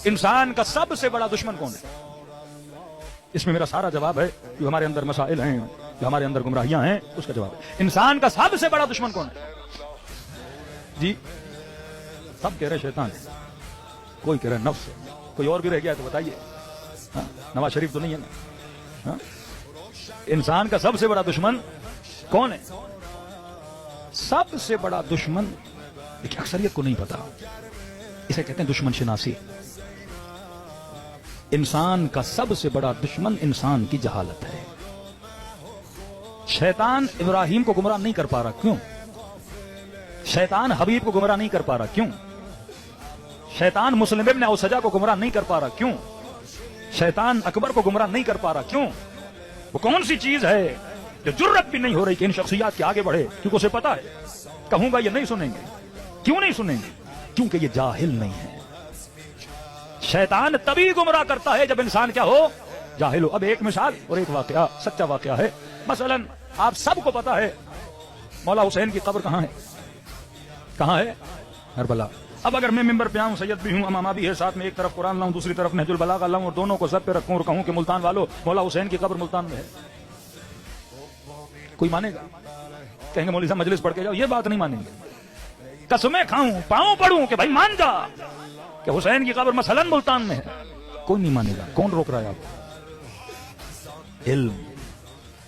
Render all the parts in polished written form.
इंसान का सबसे बड़ा दुश्मन कौन है? इसमें मेरा सारा जवाब है। जो हमारे अंदर मसाइल हैं, जो हमारे अंदर गुमराहियां हैं, उसका जवाब है। इंसान का सबसे बड़ा दुश्मन कौन है? जी सब कह रहे शैतान है, कोई कह रहे नफ्स है, कोई और भी रह गया तो बताइए। नवाज शरीफ तो नहीं है ना? हाँ? इंसान का सबसे बड़ा दुश्मन कौन है? सबसे बड़ा दुश्मन देखिए अक्सरियत को नहीं पता, इसे कहते हैं दुश्मन शिनासी। इंसान का सबसे बड़ा दुश्मन इंसान की जहालत है। शैतान इब्राहिम को गुमराह नहीं कर पा रहा, क्यों? शैतान हबीब को गुमराह नहीं कर पा रहा, क्यों? शैतान मुस्लिम इब्न औसजा को गुमराह नहीं कर पा रहा, क्यों? शैतान अकबर को गुमराह नहीं कर पा रहा, क्यों? वो कौन सी चीज है जो जुर्रत भी नहीं हो रही कि इन शख्सियात के आगे बढ़े? क्योंकि उसे पता है कहूंगा ये नहीं सुनेंगे। क्यों नहीं सुनेंगे? क्योंकि ये जाहिल नहीं है। शैतान तभी गुमराह करता है जब इंसान क्या हो? जाहिल हो। अब एक मिसाल और एक वाकया, सच्चा वाकया है। मसलन आप सबको पता है मौला हुसैन की कब्र कहां है? कहां है? करबला। अब अगर मैं मिंबर पे आऊं, सैयद भी हूं, अमामा भी है, साथ में एक तरफ कुरान लाऊं, दूसरी तरफ नहजुल बलागा लाऊं और दोनों को सब पे रखूं और कहूं कि मुल्तान वालों मौला हुसैन की कब्र मुल्तान में है, कोई मानेगा? कहेंगे मौलवी साहब मजलिस पढ़ के जाओ। ये बात नहीं मानेंगे। कसमें खाऊं, पांव पढ़ूं कि भाई मान जा कि हुसैन की कब्र मसलन मुल्तान में है, कोई नहीं मानेगा। कौन रोक रहा है आपको? इल्म।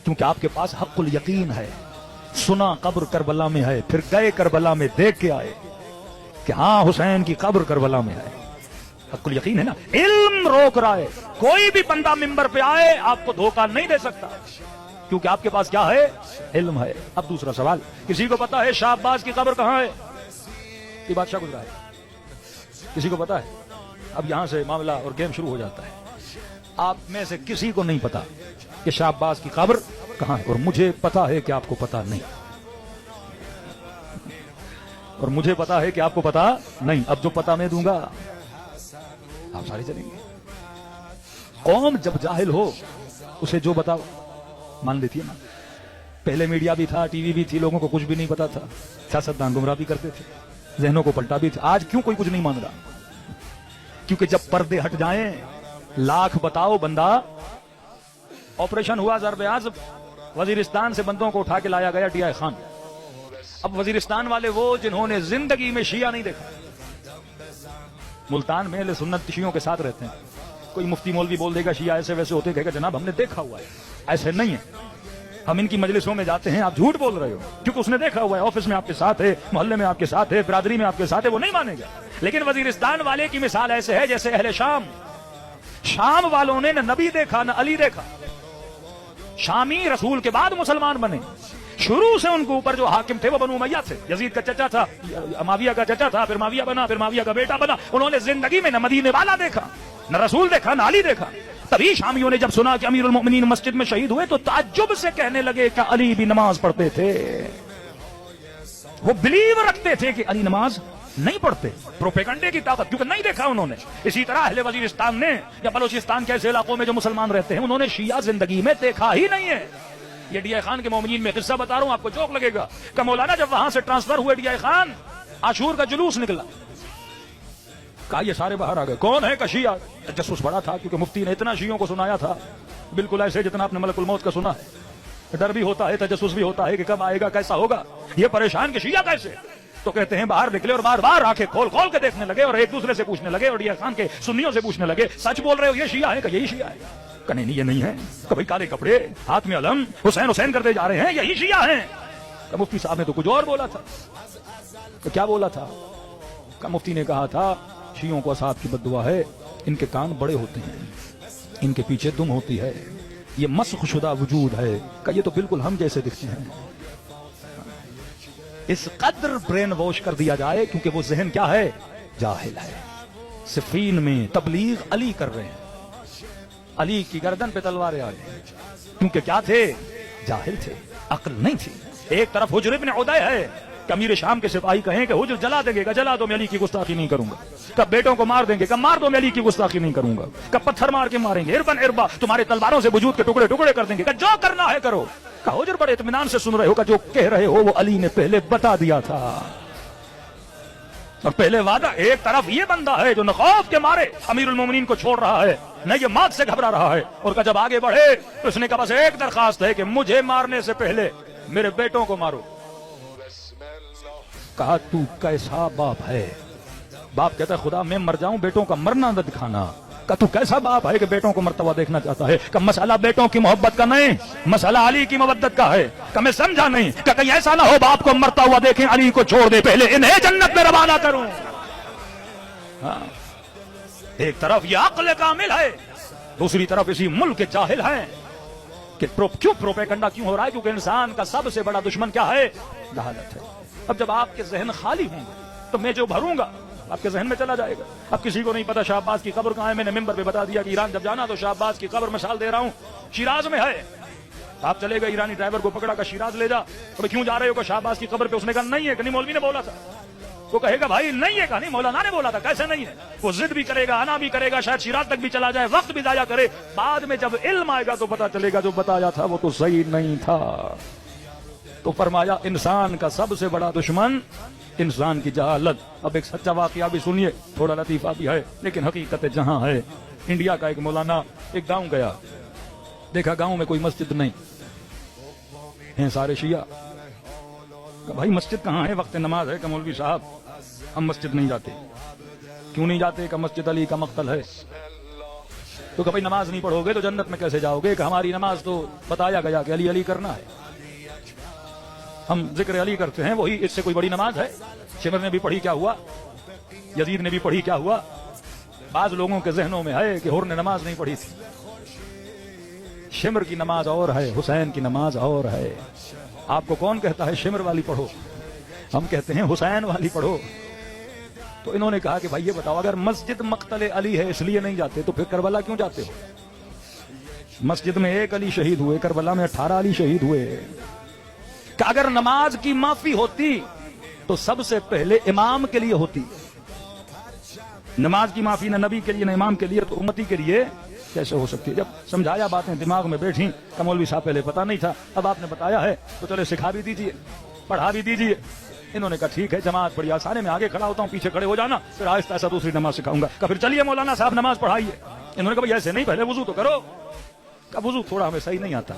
क्योंकि आपके पास हक़्क़ुल यकीन है। सुना कब्र करबला में है, फिर गए करबला में देख के आए कि हाँ हुसैन की कब्र करबला में है। हक़्क़ुल यकीन है ना। इल्म रोक रहा है। कोई भी बंदा मिंबर पे आए आपको धोखा नहीं दे सकता, क्योंकि आपके पास क्या है? इल्म है। अब दूसरा सवाल, किसी को पता है शाह अब्बास की कब्र कहां है? ये बादशाह गुजरा है, किसी को पता है? अब यहां से मामला और गेम शुरू हो जाता है। आप में से किसी को नहीं पता कि शाह अब्बास की कब्र कहां है, और मुझे पता है कि आपको पता नहीं, और मुझे पता है कि आपको पता नहीं। अब जो पता मैं दूंगा आप सारे चलेंगे। कौम जब जाहिल हो उसे जो बताओ मान लेती है ना। पहले मीडिया भी था, टीवी भी थी, लोगों को कुछ भी नहीं पता था, सियासतदान गुमराह भी करते थे, जहनों को पलटा भी था। आज क्यों कोई कुछ नहीं मान रहा? क्योंकि जब पर्दे हट जाएं, लाख बताओ बंदा। ऑपरेशन हुआ ज़र्ब-ए-आज़म, वजीरिस्तान से बंदों को उठा के लाया गया टिया खान। अब वजीरिस्तान वाले वो जिन्होंने जिंदगी में शिया नहीं देखा, मुल्तान में अहले सुन्नत शियों के साथ रहते हैं। कोई मुफ्ती मौलवी बोल देगा शिया ऐसे वैसे होते, कहेगा जनाब हमने देखा हुआ है, ऐसे नहीं है, हम इनकी मजलिसों में जाते हैं, आप झूठ बोल रहे हो, क्योंकि उसने देखा हुआ है, ऑफिस में आपके साथ है, मोहल्ले में आपके साथ है, बिरादरी में आपके साथ है, वो नहीं मानेगा। लेकिन वजीरिस्तान वाले की मिसाल ऐसे है जैसे अहले शाम। शाम वालों ने न नबी देखा न अली देखा। शामी रसूल के बाद मुसलमान बने। शुरू से उनके ऊपर जो हाकिम थे वो बनु उमैया थे। यजीद का चचा था, माविया का चचा था, फिर माविया बना, फिर माविया का बेटा बना। उन्होंने जिंदगी में न मदीने वाला देखा, न रसूल देखा, न अली देखा। तभी शामियों ने जब सुना कि अमीरुल मोमिनीन मस्जिद में शहीद हुए तो ताज्जुब से कहने लगे कि अली भी नमाज पढ़ते थे। वो बिलीव रखते थे कि अली नमाज नहीं पढ़ते। प्रोपेगंडे की ताकत, क्योंकि नहीं देखा उन्होंने। इसी तरह अहले वजीरिस्तान ने या बलोचिस्तान के ऐसे इलाकों में जो मुसलमान रहते हैं, उन्होंने शिया जिंदगी में देखा ही नहीं है। ये डी आई खान के मोमिनीन में किस्सा बता रहा हूं, आपको जोक लगेगा कि मौलाना जब वहां से ट्रांसफर हुए डी आई खान, आशूर का जुलूस निकला, कहा ये सारे बाहर आ गए। कौन है? शिया। जसूस बड़ा था, क्योंकि मुफ्ती ने इतना शियों को सुनाया था, बिल्कुल ऐसे जितना आपने मलकुल मौत का सुना है। डर भी होता है, तजस्सुस भी होता है कि कब आएगा, कैसा होगा। ये परेशान कि शिया कैसे? तो कहते हैं बाहर निकले और बार बार आंखें खोल खोल के देखने लगे और एक दूसरे से पूछने लगे, और डी आई खान के सुन्नियों से पूछने लगे, सच बोल रहे हो ये शिया है? यही शिया है। कहने नहीं ये नहीं है। कभी काले कपड़े, हाथ में अलम, हुसैन हुसैन करते जा रहे हैं, यही शिया हैं। मुफ्ती साहब ने तो कुछ और बोला था। तो क्या बोला था? मुफ्ती ने कहा था शियों को असाब की बद्दुआ है, इनके कान बड़े होते हैं, इनके पीछे दुम होती है, ये मस्ख शुदा वजूद है। का ये तो बिल्कुल हम जैसे दिखते हैं। इस कदर ब्रेन वॉश कर दिया जाए, क्योंकि वो जहन क्या है? जाहिल है। सिफीन में तबलीग अली कर रहे हैं, अली की गर्दन पे तलवारें आ गई, क्योंकि क्या थे? जाहिल थे, अक्ल नहीं थी। एक तरफ हुज्र इब्न उदय है कि अमीर शाम के सिपाही कहें कि हुज्र जला देंगे, का जला दो, मैं अली की गुस्ताखी नहीं करूंगा। कब बेटों को मार देंगे, कब मार दो, मैं अली की गुस्ताखी नहीं करूंगा। कब पत्थर मार के मारेंगे, इरबन इरबा, तुम्हारे तलवारों से वजूद के टुकड़े टुकड़े कर देंगे। जो करना है करो। का हुज्र बड़े इत्मीनान से सुन रहे हो, का जो कह रहे हो वो अली ने पहले बता दिया था। اور پہلے وعدہ ایک طرف یہ بندہ ہے جو نہ خوف کے مارے امیر المومنین کو چھوڑ رہا ہے نہ یہ موت سے گھبرا رہا ہے، اور کہ جب آگے بڑھے تو اس نے کہا بس ایک درخواست ہے کہ مجھے مارنے سے پہلے میرے بیٹوں کو مارو۔ کہا تو کیسا باپ ہے؟ باپ کہتا ہے خدا میں مر جاؤں بیٹوں کا مرنا نہ دکھانا۔ کہ تو کیسا باپ ہے کہ بیٹوں کو مرتا ہوا دیکھنا چاہتا ہے؟ کہ مسئلہ بیٹوں کی محبت کا نہیں، مسئلہ علی کی مودت کا ہے۔ کہ میں سمجھا نہیں کہ کہیں ایسا نہ ہو باپ کو مرتا ہوا دیکھیں علی کو چھوڑ دے، پہلے انہیں جنت میں روانہ کروں۔ ہاں، ایک طرف یہ عقل کامل ہے، دوسری طرف اسی ملک کے جاہل ہیں کہ کیوں پروپیگنڈا کیوں ہو رہا ہے؟ کیونکہ انسان کا سب سے بڑا دشمن کیا ہے؟ جہالت ہے۔ اب جب آپ کے ذہن خالی ہوں گے تو میں جو بھروں گا آپ کے ذہن میں چلا جائے گا۔ اب کسی کو نہیں پتا شاہ عباس کی قبر کہاں ہے، میں نے ممبر پہ بتا دیا کہ ایران جب جانا تو شاہ عباس کی قبر مثال دے رہا ہوں شیراز میں ہے۔ آپ چلے گئے، ایرانی ڈرائیور کو پکڑا کہ شیراز لے جا، تو کیوں جا رہے ہو؟ کہ شاہ عباس کی قبر پہ۔ اس نے کہا نہیں ہے، کہ نہیں مولوی نے بولا تھا۔ وہ کہے گا بھائی نہیں ہے، کہا نہیں مولانا نے بولا تھا، کیسے نہیں ہے؟ وہ ضد بھی کرے گا، آنا بھی کرے گا، شاید شیراز تک بھی چلا جائے، وقت بھی ضائع کرے، بعد میں جب علم آئے گا تو پتا چلے گا جو بتایا تھا وہ تو صحیح نہیں تھا۔ تو فرمایا انسان کا سب سے بڑا دشمن انسان کی جہالت۔ اب ایک سچا واقعہ بھی سنیے، تھوڑا لطیفہ بھی ہے لیکن حقیقت جہاں ہے۔ انڈیا کا ایک مولانا ایک گاؤں گیا، دیکھا گاؤں میں کوئی مسجد نہیں ہیں، سارے شیعہ۔ کہ بھائی مسجد کہاں ہے؟ وقت نماز ہے۔ کہ مولوی صاحب ہم مسجد نہیں جاتے۔ کیوں نہیں جاتے؟ کہ مسجد علی کا مقتل ہے۔ تو کہ بھائی نماز نہیں پڑھو گے تو جنت میں کیسے جاؤ گے؟ کہ ہماری نماز تو بتایا گیا کہ علی علی کرنا ہے، ہم ذکر علی کرتے ہیں، وہی اس سے کوئی بڑی نماز ہے؟ شمر نے بھی پڑھی کیا ہوا؟ یزید نے بھی پڑھی کیا ہوا؟ بعض لوگوں کے ذہنوں میں ہے کہ ہور نے نماز نہیں پڑھی تھی۔ شمر کی نماز اور ہے، حسین کی نماز اور ہے۔ آپ کو کون کہتا ہے شمر والی پڑھو؟ ہم کہتے ہیں حسین والی پڑھو۔ تو انہوں نے کہا کہ بھائی یہ بتاؤ، اگر مسجد مقتل علی ہے اس لیے نہیں جاتے تو پھر کربلا کیوں جاتے ہو؟ مسجد میں ایک علی شہید ہوئے، کربلا میں 18 علی شہید ہوئے۔ کہ اگر نماز کی معافی ہوتی تو سب سے پہلے امام کے لیے ہوتی۔ نماز کی معافی نہ نبی کے لیے نہ امام کے لیے، تو امتی کے لیے کیسے ہو سکتی ہے؟ جب سمجھایا باتیں دماغ میں بیٹھی کہ مولوی صاحب پہلے پتا نہیں تھا، اب آپ نے بتایا ہے تو چلے سکھا بھی دیجیے، پڑھا بھی دیجیے۔ انہوں نے کہا ٹھیک ہے جماعت پڑھی آسانے میں آگے کھڑا ہوتا ہوں، پیچھے کھڑے ہو جانا، پھر آہستہ آہستہ دوسری نماز سکھاؤں گا۔ کہ پھر چلیے مولانا صاحب نماز پڑھائیے۔ انہوں نے کہا بھائی ایسے نہیں، پہلے وضو تو کرو۔ کہ وضو تھوڑا ہمیں صحیح نہیں آتا،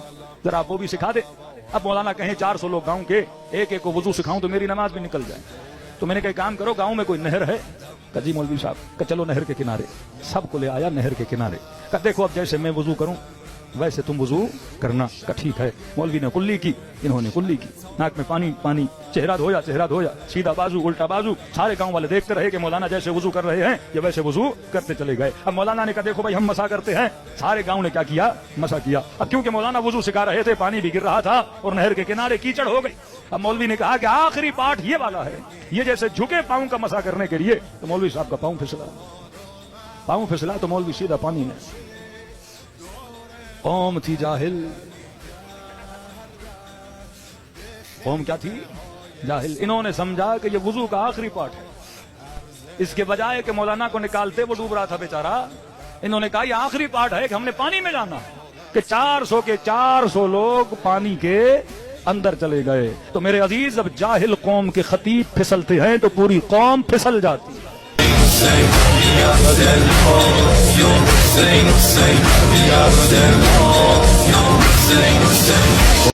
ذرا آپ وہ بھی سکھا دے۔ اب مولانا کہیں 400 لوگ گاؤں کے ایک ایک کو وضو سکھاؤں تو میری نماز بھی نکل جائے۔ تو میں نے کہا کام کرو، گاؤں میں کوئی نہر ہے؟ کہ جی مولوی صاحب۔ کہ چلو نہر کے کنارے، سب کو لے آیا نہر کے کنارے۔ کہ دیکھو اب جیسے میں وضو کروں ویسے تم وضو کرنا۔ کہ ٹھیک ہے۔ مولوی نے کلی کی، انہوں نے کلی کی، ناک میں پانی پانی، چہرہ دھویا چہرہ دھویا، سیدھا بازو الٹا بازو۔ سارے گاؤں والے دیکھتے رہے کہ مولانا جیسے وضو کر رہے ہیں یہ ویسے وضو کرتے چلے گئے۔ اب مولانا نے کہا دیکھو بھائی ہم مسا کرتے ہیں، سارے گاؤں نے کیا کیا؟ مسا کیا۔ اب کیونکہ مولانا وضو سکھا رہے تھے، پانی بھی گر رہا تھا اور نہر کے کنارے کیچڑ ہو گئی۔ اب مولوی نے کہا کہ آخری پارٹ یہ والا ہے، یہ جیسے جھکے پاؤں کا مسا کرنے کے لیے، تو مولوی صاحب کا پاؤں پھسلا، پاؤں پھسلا تو مولوی سیدھا پانی میں۔ قوم تھی جاہل، قوم کیا تھی؟ جاہل۔ انہوں نے سمجھا کہ یہ وضو کا آخری پارٹ ہے، اس کے بجائے کہ مولانا کو نکالتے، وہ ڈوب رہا تھا بیچارہ، انہوں نے کہا یہ آخری پارٹ ہے کہ ہم نے پانی میں جانا، کہ 400 کے 400 لوگ پانی کے اندر چلے گئے۔ تو میرے عزیز اب جاہل قوم کے خطیب پھسلتے ہیں تو پوری قوم پھسل جاتی ہے۔